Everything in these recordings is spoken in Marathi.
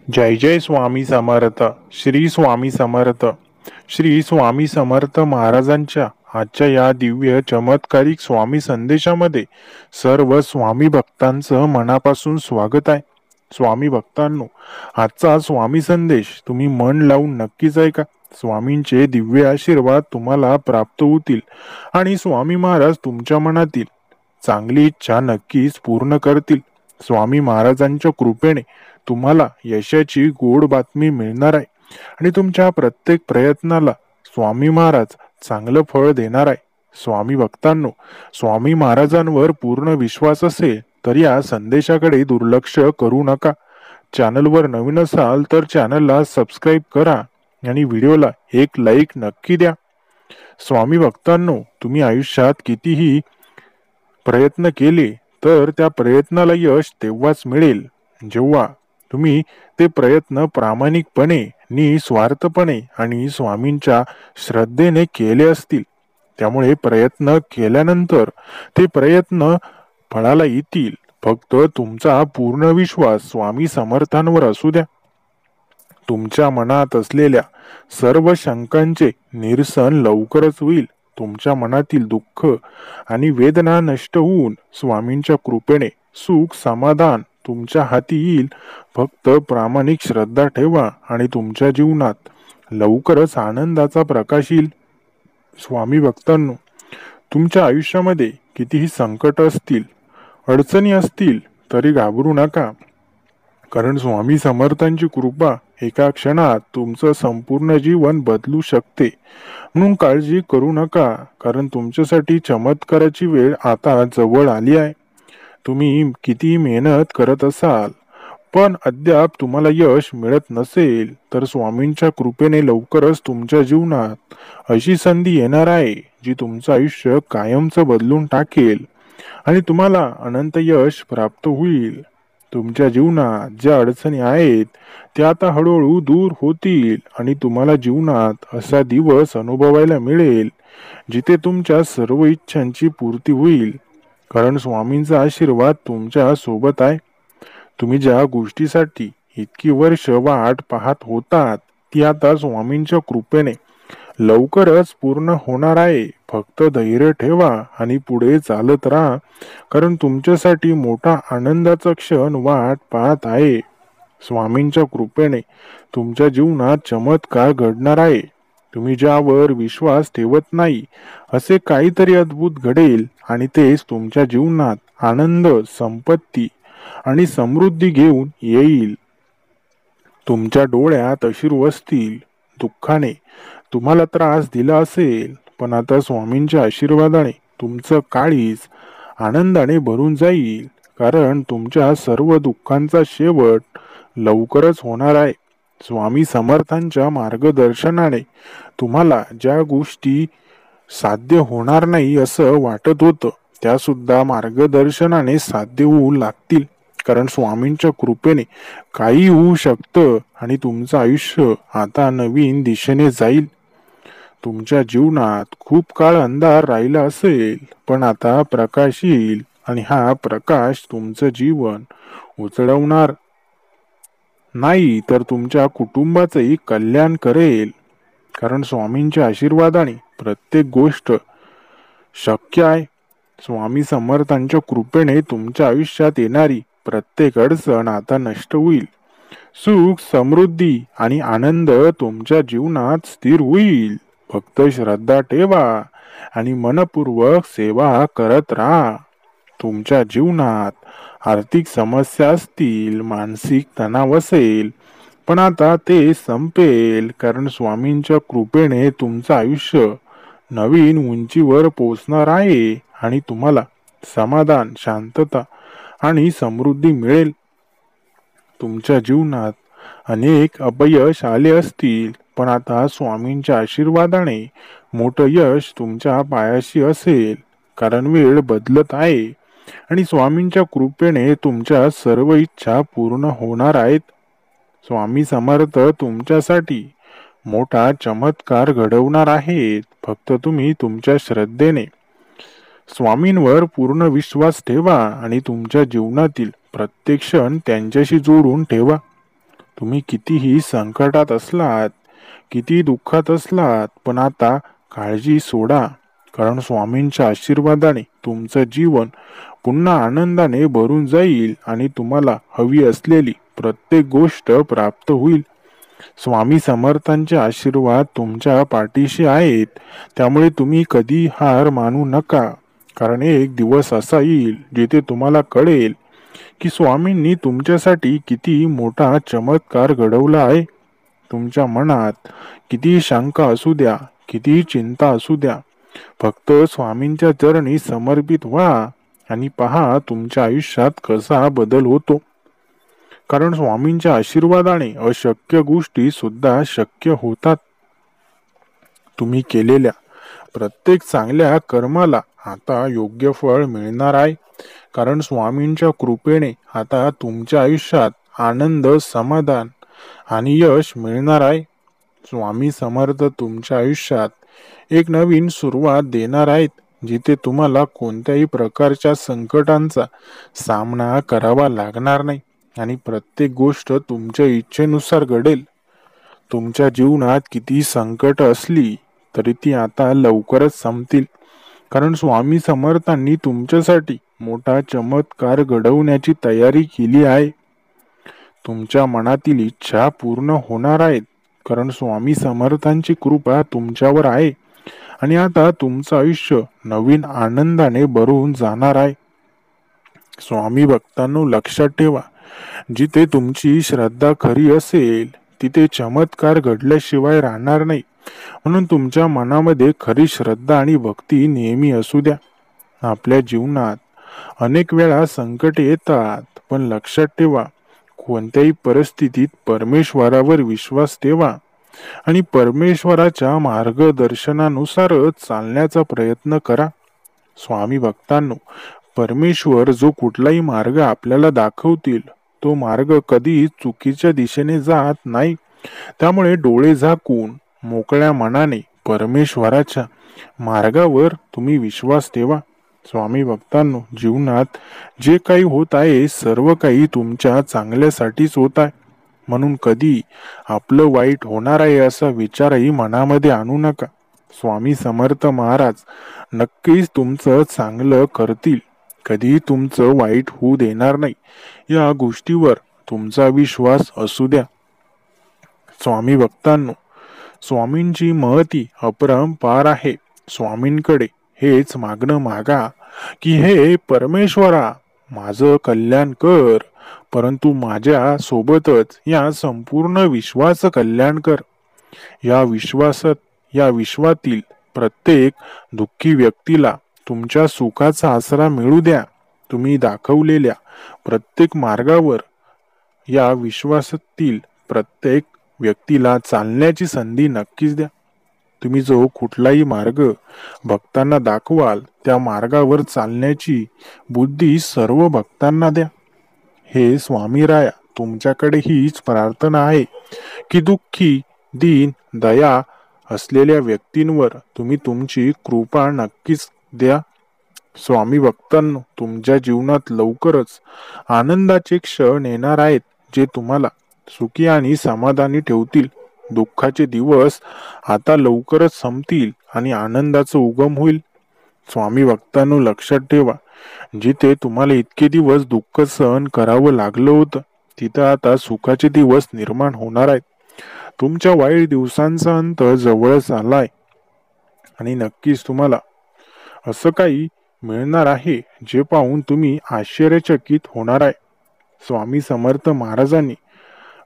जय जय स्वामी समर्थ. श्री स्वामी समर्थ. श्री स्वामी समर्थ महाराजांच्या आजच्या या दिव्य चमत्कारिक स्वामी संदेशामध्ये सर्व स्वामी भक्तांचं मनापासून स्वागत आहे. स्वामी भक्तांनो, आजचा स्वामी संदेश तुम्ही मन लावून नक्कीच ऐका. स्वामींचे दिव्य आशीर्वाद तुम्हाला प्राप्त होतील आणि स्वामी महाराज तुमच्या मनातील चांगली इच्छा नक्कीच पूर्ण करतील. स्वामी महाराजांच्या कृपेने तुम्हाला यशाची गोड बातमी मिळणार आहे आणि तुमच्या प्रत्येक प्रयत्नाला स्वामी महाराज चांगलं फळ देणार आहे. स्वामी भक्तांनो, स्वामी महाराजांवर पूर्ण विश्वास असेल तर या संदेशाकडे दुर्लक्ष करू नका. चॅनलवर नवीन असाल तर चॅनलला सबस्क्राईब करा आणि व्हिडिओला एक लाईक नक्की द्या. स्वामी भक्तांनो, तुम्ही आयुष्यात कितीही प्रयत्न केले तर त्या प्रयत्नाला यश तेव्हाच मिळेल जेव्हा तुम्ही ते प्रयत्न प्रामाणिकपणे, निस्वार्थपणे आणि स्वामींच्या श्रद्धेने केले असतील. त्यामुळे प्रयत्न केल्यानंतर ते प्रयत्न फळाला येतील. फक्त तुमचा पूर्ण विश्वास स्वामी समर्थांवर असू द्या. तुमच्या मनात असलेल्या सर्व शंकांचे निरसन लवकरच होईल. तुमच्या मनातील दुःख आणि वेदना नष्ट होऊन स्वामींच्या कृपेने सुख समाधान तुमच्या हाती येईल. फक्त प्रामाणिक श्रद्धा ठेवा आणि तुमच्या जीवनात लवकरच आनंदाचा प्रकाश येईल. स्वामी भक्तांनो, तुमच्या आयुष्यामध्ये कितीही संकट असतील, अडचणी असतील तरी घाबरू नका. कारण स्वामी समर्थांची कृपा एका क्षणात तुमचं संपूर्ण जीवन बदलू शकते. म्हणून काळजी करू नका, कारण तुमच्यासाठी चमत्काराची वेळ आता जवळ आली आहे. तुम्ही किती मेहनत करत असाल पण अद्याप तुम्हाला यश मिळत नसेल तर स्वामींच्या कृपेने लवकरच तुमच्या जीवनात अशी संधी येणार आहे जी तुमचं आयुष्य कायमचं बदलून टाकेल आणि तुम्हाला अनंत यश प्राप्त होईल. तुमच्या जीवनात ज्या अडचणी आहेत त्या आता हळूहळू दूर होतील आणि तुम्हाला जीवनात असा दिवस अनुभवायला मिळेल जिथे तुमच्या सर्व इच्छांची पूर्ती होईल. कारण स्वामींचा आशीर्वाद तुमच्या सोबत आहे. तुम्ही ज्या गोष्टीसाठी इतकी वर्ष वाट पाहत होतात ती आता स्वामींच्या कृपेने लवकरच पूर्ण होणार आहे. फक्त धैर्य ठेवा आणि पुढे चालत राहा, कारण तुमच्यासाठी मोठा आनंदाचा क्षण वाट पाहत आहे. स्वामींच्या कृपेने तुमच्या जीवनात चमत्कार घडणार आहे. तुम्ही ज्यावर विश्वास ठेवत नाही असे काहीतरी अद्भुत घडेल आणि तेच तुमच्या जीवनात आनंद, संपत्ती आणि समृद्धी घेऊन येईल. तुमच्या डोळ्यात अश्रू असतील, दुःखाने तुम्हाला त्रास दिला असेल, पण आता स्वामींच्या आशीर्वादाने तुमचं काळीज आनंदाने भरून जाईल. कारण तुमच्या सर्व दुःखांचा शेवट लवकरच होणार आहे. स्वामी समर्थांच्या मार्गदर्शनाने तुम्हाला ज्या गोष्टी साध्य होणार नाही असं वाटत होतं त्या सुद्धा मार्गदर्शनाने साध्य होऊ लागतील. कारण स्वामींच्या कृपेने काही होऊ शकतं आणि तुमचं आयुष्य आता नवीन दिशेने जाईल. तुमच्या जीवनात खूप काळ अंधार राहिला असेल पण आता प्रकाश येईल आणि हा प्रकाश तुमचं जीवन उजळवणार नाही तर तुमच्या कुटुंबाचंही कल्याण करेल. कारण स्वामींच्या आशीर्वादाने प्रत्येक गोष्ट शक्य आहे. स्वामी समर्थांच्या कृपेने तुमच्या आयुष्यात येणारी प्रत्येक अडचण आता नष्ट होईल. सुख, समृद्धी आणि आनंद तुमच्या जीवनात स्थिर होईल. फक्त श्रद्धा ठेवा आणि मनपूर्वक सेवा करत राहा. तुमच्या जीवनात आर्थिक समस्या असतील, मानसिक तणाव असेल, पण आता ते संपेल. कारण स्वामींच्या कृपेने तुमचं आयुष्य नवीन उंचीवर पोहोचणार आहे आणि तुम्हाला समाधान, शांतता आणि समृद्धी मिळेल. तुमच्या जीवनात अनेक अपयश आले असतील पण आता स्वामींच्या आशीर्वादाने मोठं यश तुमच्या पायाशी असेल. कारण वेळ बदलत आहे आणि स्वामींच्या कृपेने तुमच्या सर्व इच्छा पूर्ण होणार आहेत. स्वामी समर्थ तुमच्यासाठी मोठा चमत्कार घडवणार आहेत. फक्त तुम्ही तुमच्या श्रद्धेने स्वामींवर पूर्ण विश्वास ठेवा आणि तुमच्या जीवनातील प्रत्येक क्षण त्यांच्याशी जोडून ठेवा. तुम्ही कितीही संकटात असलात, किती दुःखात असलात, पण आता काळजी सोडा. कारण स्वामींच्या आशीर्वादाने तुमचं जीवन पुन्हा आनंदाने भरून जाईल आणि तुम्हाला हवी असलेली प्रत्येक गोष्ट प्राप्त होईल. स्वामी समर्थांचे आशीर्वाद तुमच्या पाठीशी आहेत. त्यामुळे तुम्ही कधी हार मानू नका. कारण एक दिवस असा येईल जिथे तुम्हाला कळेल की स्वामींनी तुमच्यासाठी किती मोठा चमत्कार घडवला आहे. तुमच्या मनात किती शंका असू द्या, किती चिंता असू द्या, फक्त स्वामींच्या चरणी समर्पित व्हा आणि पहा तुमच्या आयुष्यात कसा बदल होतो. कारण स्वामींच्या आशीर्वादाने अशक्य गोष्टी सुद्धा शक्य होतात. तुम्ही केलेल्या प्रत्येक चांगल्या कर्माला आता योग्य फळ मिळणार आहे. कारण स्वामींच्या कृपेने आता तुमच्या आयुष्यात आनंद, समाधान आणि यश मिळणार आहे. स्वामी समर्थ तुमच्या आयुष्यात एक नवीन सुरुवात देणार आहेत, जिथे तुम्हाला कोणत्याही प्रकारच्या संकटांचा सामना करावा लागणार नाही आणि प्रत्येक गोष्ट तुमच्या इच्छेनुसार घडेल. तुमच्या जीवनात किती संकट असली तरी ती आता लवकरच संपतील. कारण स्वामी समर्थांनी तुमच्यासाठी मोठा चमत्कार घडवण्याची तयारी केली आहे. तुमच्या मनातील इच्छा पूर्ण होणार आहेत. कारण स्वामी समर्थांची कृपा तुमच्यावर आहे आणि आता तुमचं आयुष्य नवीन आनंदाने भरून जाणार आहे. स्वामी भक्तांनो, लक्षात ठेवा, जिथे तुमची श्रद्धा खरी असेल तिथे चमत्कार घडल्याशिवाय राहणार नाही. म्हणून तुमच्या मनामध्ये खरी श्रद्धा आणि भक्ती नेहमी असू द्या. आपल्या जीवनात अनेक वेळा संकट येतात, पण लक्षात ठेवा, कोणत्याही परिस्थितीत परमेश्वरावर विश्वास ठेवा आणि परमेश्वराच्या मार्गदर्शनानुसारच चालण्याचा प्रयत्न करा. स्वामी भक्तांनो, परमेश्वर जो कुठलाही मार्ग आपल्याला दाखवतील तो मार्ग कधी चुकीच्या दिशेने जात नाही. त्यामुळे डोळे झाकून मोकळ्या मनाने परमेश्वराच्या मार्गावर तुम्ही विश्वास ठेवा. स्वामी भक्तांनो, जीवनात जे काही होत आहे सर्व काही तुमच्या चांगल्यासाठीच होत आहे. म्हणून कधी आपलं वाईट होणार आहे असा विचारही मनामध्ये आणू नका. स्वामी समर्थ महाराज नक्कीच तुमचं चांगलं करतील. कधीही तुमचं वाईट होऊ देणार नाही, या गोष्टीवर तुमचा विश्वास असू द्या. स्वामी भक्तांनो, स्वामींची महती अपरंपार आहे. स्वामींकडे हेच मागणं मागा की हे परमेश्वरा, माझं कल्याण कर, परंतु माझ्या सोबतच या संपूर्ण विश्वाचं कल्याण कर. या विश्वातील प्रत्येक दुःखी व्यक्तीला तुमच्या सुखाचा आसरा मिळू द्या. तुम्ही दाखवलेल्या प्रत्येक मार्गावर या विश्वासातील प्रत्येक व्यक्तीला चालण्याची संधी नक्कीच द्या. तुम्ही जो कुठलाही मार्ग भक्तांना दाखवाल त्या मार्गावर चालण्याची बुद्धी सर्व भक्तांना द्या. हे स्वामी राया, तुमच्याकडे हीच प्रार्थना आहे की दुःखी, दीन, दया असलेल्या व्यक्तींवर तुम्ही तुमची कृपा नक्कीच द्या. स्वामी भक्तांनो, तुमच्या जीवनात लवकरच आनंदाचे क्षण येणार आहेत, जे तुम्हाला सुखी आणि समाधानी ठेवतील. दुःखाचे दिवस आता लवकरच संपतील आणि आनंदाचा उगम होईल. स्वामी भक्तांनो, लक्षात ठेवा, जिथे तुम्हाला इतके दिवस दुःख सहन करावं लागलं होतं तिथं आता सुखाचे दिवस निर्माण होणार आहेत. तुमच्या वाईट दिवसांचा अंत जवळच आलाय आणि नक्कीच तुम्हाला असं काही मिळणार आहे जे पाहून तुम्ही आश्चर्यचकित होणार आहे. स्वामी समर्थ महाराजांनी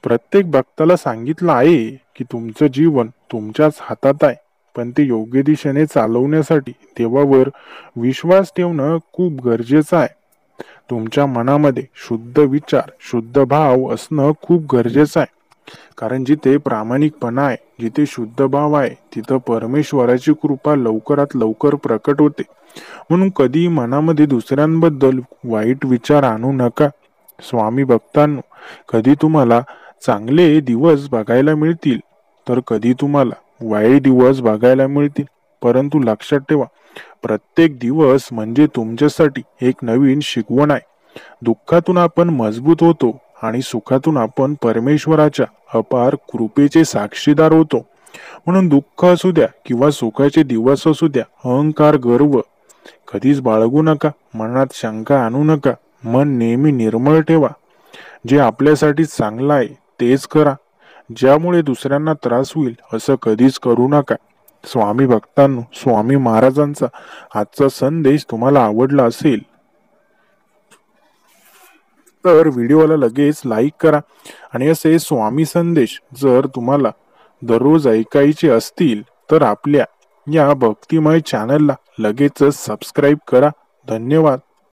प्रत्येक भक्ताला सांगितलं आहे की तुमचं जीवन तुमच्याच हातात आहे, पण ते योग्य दिशेने चालवण्यासाठी देवावर विश्वास ठेवणं खूप गरजेचं आहे. तुमच्या मनामध्ये शुद्ध विचार, शुद्ध भाव असणं खूप गरजेचं आहे. कारण जिथे प्रामाणिकपणा आहे, जिथे शुद्ध भाव आहे, तिथं परमेश्वराची कृपा लवकरात लवकर प्रकट होते. म्हणून कधी मनामध्ये दुसऱ्यांबद्दल वाईट विचार आणू नका. स्वामी भक्तांनो, कधी तुम्हाला चांगले दिवस बघायला मिळतील तर कधी तुम्हाला वाईट दिवस बघायला मिळतील. परंतु लक्षात ठेवा, प्रत्येक दिवस म्हणजे तुमच्यासाठी एक नवीन शिकवण आहे. दुःखातून आपण मजबूत होतो आणि सुखातून आपण परमेश्वराच्या अपार कृपेचे साक्षीदार होतो. म्हणून दुःख असू द्या किंवा सुखाचे दिवस असू द्या, अहंकार गर्व कधीच बाळगू नका. मनात शंका आणू नका. मन नेहमी निर्मळ ठेवा. जे आपल्यासाठी चांगलं आहे तेच करा. ज्यामुळे दुसऱ्यांना त्रास होईल असं कधीच करू नका. स्वामी भक्तांनो, स्वामी महाराजांचा आजचा संदेश तुम्हाला आवडला असेल तर व्हिडिओला लगेच लाईक करा. आणि असे स्वामी संदेश जर तुम्हाला दररोज ऐकायचे असतील तर आपल्या या भक्तिमय चॅनलला लगेचच सबस्क्राईब करा. धन्यवाद.